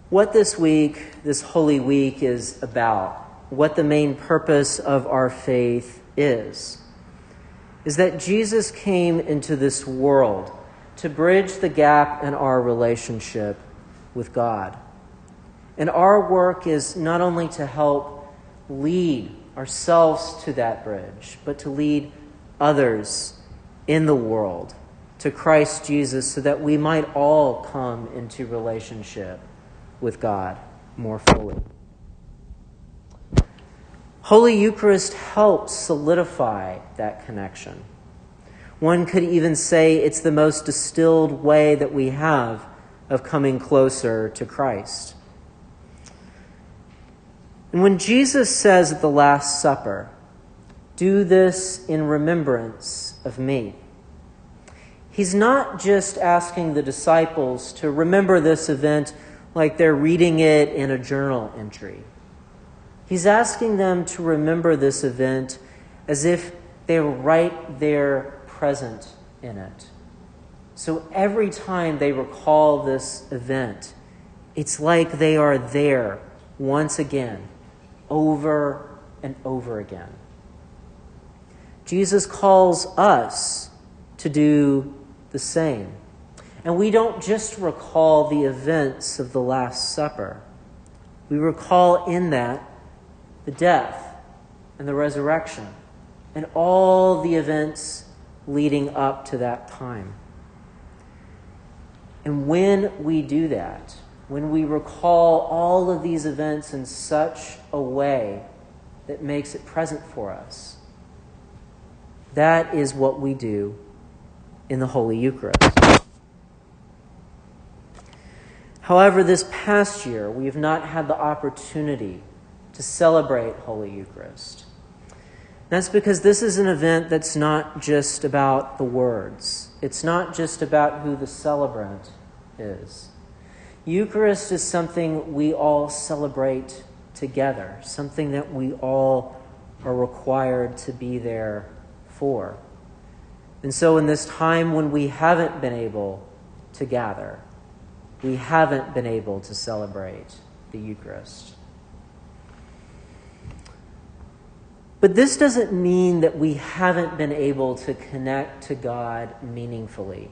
What this week, this Holy Week, is about, what the main purpose of our faith is that Jesus came into this world to bridge the gap in our relationship with God. And our work is not only to help lead ourselves to that bridge, but to lead others in the world to Christ Jesus so that we might all come into relationship with God more fully. Holy Eucharist helps solidify that connection. One could even say it's the most distilled way that we have of coming closer to Christ. And when Jesus says at the Last Supper, "Do this in remembrance of me," he's not just asking the disciples to remember this event like they're reading it in a journal entry. He's asking them to remember this event as if they were right there present in it. So every time they recall this event, it's like they are there once again, over and over again. Jesus calls us to do the same. And we don't just recall the events of the Last Supper. We recall in that the death and the resurrection and all the events leading up to that time. And when we do that, when we recall all of these events in such a way that makes it present for us, that is what we do in the Holy Eucharist. However, this past year, we have not had the opportunity to celebrate Holy Eucharist. That's because this is an event that's not just about the words. It's not just about who the celebrant is. Eucharist is something we all celebrate together, something that we all are required to be there for. And so in this time when we haven't been able to gather, we haven't been able to celebrate the Eucharist. But this doesn't mean that we haven't been able to connect to God meaningfully.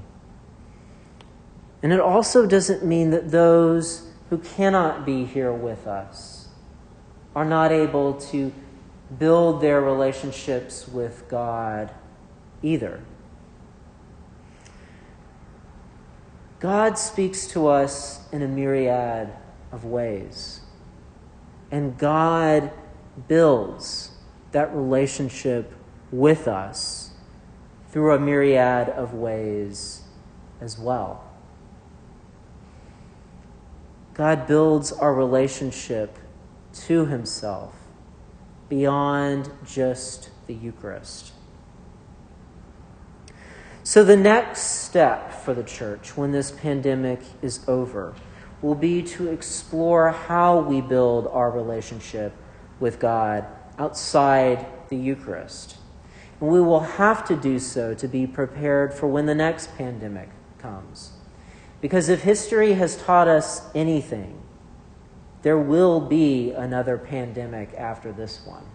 And it also doesn't mean that those who cannot be here with us are not able to build their relationships with God either. God speaks to us in a myriad of ways. And God builds that relationship with us through a myriad of ways as well. God builds our relationship to himself beyond just the Eucharist. So the next step for the church when this pandemic is over will be to explore how we build our relationship with God outside the Eucharist. And we will have to do so to be prepared for when the next pandemic comes. Because if history has taught us anything, there will be another pandemic after this one.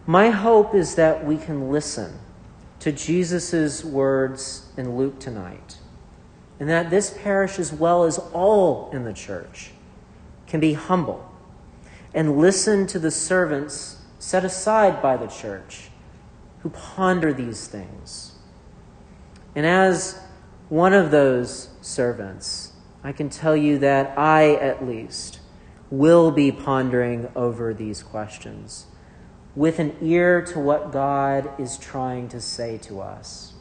My hope is that we can listen to Jesus' words in Luke tonight, and that this parish, as well as all in the church, can be humble and listen to the servants set aside by the church who ponder these things. And as one of those servants, I can tell you that I, at least, will be pondering over these questions with an ear to what God is trying to say to us.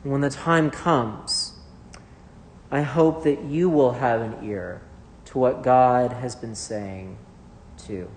When the time comes, I hope that you will have an ear to what God has been saying too.